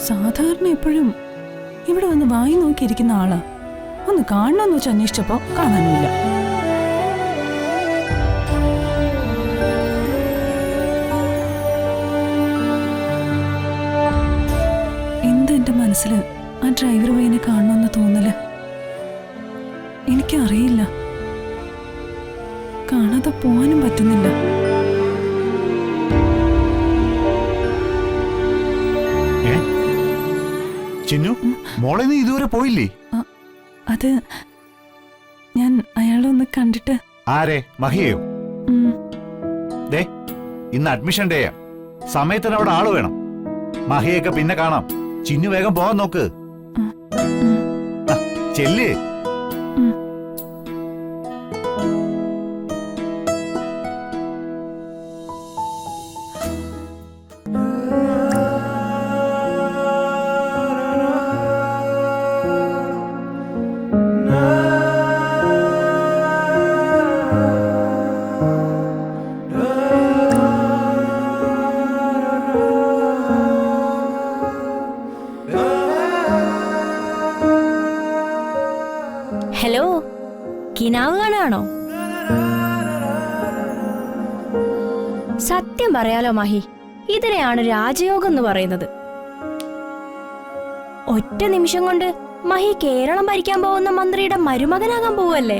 സാധാരണ എപ്പോഴും ഇവിടെ വന്ന് വായി നോക്കിയിരിക്കുന്ന ആളാ. ഒന്ന് കാണണമെന്ന് വെച്ച് അന്വേഷിച്ചപ്പോ കാണാനില്ല. എന്താ എന്റെ മനസ്സില് ആ ഡ്രൈവർ പയ്യനെ കാണണമെന്ന് തോന്നല്? എനിക്കറിയില്ല. കാണാതെ പോവാനും പറ്റുന്നില്ല. ചിന്നു, മോളെ നീ ഇതുവരെ പോയില്ലേ? അത് ഞാൻ അയാളെ ഒന്ന് കണ്ടിട്ട്. ആരെ? മഹിയെയോ? ദേ, ഇന്ന് അഡ്മിഷൻ ഡേയാ. സമയത്തിന് അവിടെ ആള് വേണം. മഹിയൊക്കെ പിന്നെ കാണാം. ചിന്നു വേഗം പോകാൻ നോക്ക്. ചെല്ല്. ഹലോ, കിനാവ് കാണാണോ? സത്യം പറയാലോ മഹി, ഇതിനെയാണ് രാജയോഗം എന്ന് പറയുന്നത്. ഒറ്റ നിമിഷം കൊണ്ട് മഹി കേരളം ഭരിക്കാൻ പോകുന്ന മന്ത്രിയുടെ മരുമകനാകാൻ പോവല്ലേ.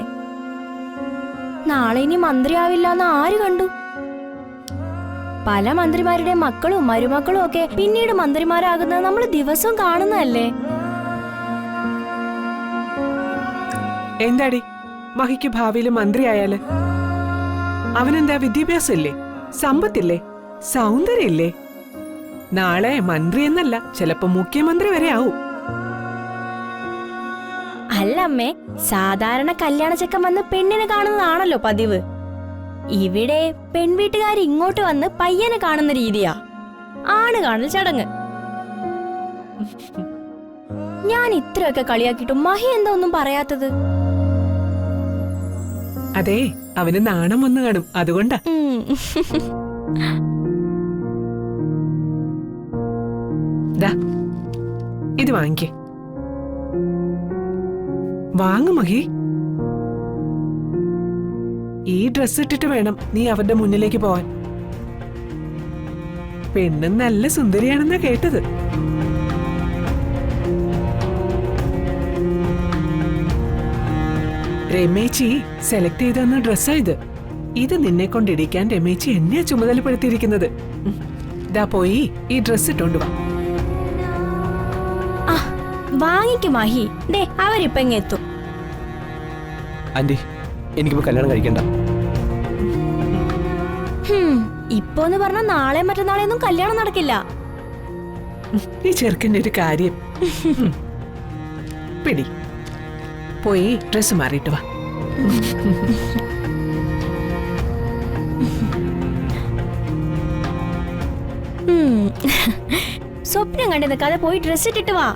നാളെ ഇനി മന്ത്രിയാവില്ല എന്ന് ആര് കണ്ടു? പല മന്ത്രിമാരുടെ മക്കളും മരുമക്കളും ഒക്കെ പിന്നീട് മന്ത്രിമാരാകുന്നത് നമ്മൾ ദിവസവും കാണുന്നതല്ലേ. എന്താടി, മഹിക്ക് ഭാവിയിൽ മന്ത്രിയായാല് അവനെന്താ വിദ്യാഭ്യാസം ഇല്ലേ, സമ്പത്തില്ലേ, സൗന്ദര്യമില്ലേ? നാളെ മന്ത്രി എന്നല്ല, ചിലപ്പോ മുഖ്യമന്ത്രി വരെ ആവും. അല്ല അമ്മേ, സാധാരണ കല്യാണ ചെക്കൻ വന്ന് പെണ്ണിനെ കാണുന്നതാണല്ലോ പതിവ്. ഇവിടെ പെൺവീട്ടുകാർ ഇങ്ങോട്ട് വന്ന് പയ്യനെ കാണുന്ന രീതിയാ ആണ് കാണൽ ചടങ്ങ്. ഞാൻ ഇത്രയൊക്കെ കളിയാക്കിയിട്ടും മഹി എന്താ ഒന്നും പറയാത്തത്? അതെ, അവന് നാണം വന്നു കാണും, അതുകൊണ്ടാ. ഇത് വാങ്ങിക്കേ. വാങ്ങു മഹി. ഈ ഡ്രസ് ഇട്ടിട്ട് വേണം നീ അവന്റെ മുന്നിലേക്ക് പോവാൻ. പെണ്ണ് നല്ല സുന്ദരിയാണെന്നാ കേട്ടത്. രമേച്ചി സെലക്ട് ചെയ്തെന്ന ഡ്രസ്സാ ഇത്. ഇത് നിന്നെ കൊണ്ടിടിക്കാൻ രമേച്ചി എന്നെയാ ചുമതലപ്പെടുത്തിയിരിക്കുന്നത്. ദാ പോയി ഈ ഡ്രസ് ഇട്ടോണ്ട് വാ. വാങ്ങിക്കും മഹി, ദേ അവരിപ്പ എത്തും. ആന്റി, എനിക്കിപ്പോ കല്യാണം കഴിക്കണ്ട. ഇപ്പോന്ന് പറഞ്ഞ നാളെ മറ്റന്നാളെ ഒന്നും കല്യാണം നടക്കില്ല. ഈ ചെറുക്കൻ്റെ ഒരു കാര്യം. പിടി, പോയി ഡ്രസ് മാറിയിട്ട് വാ. സ്വപ്നം കണ്ടു നിൽക്കാതെ പോയി ഡ്രസ് ഇട്ടിട്ട് വാ.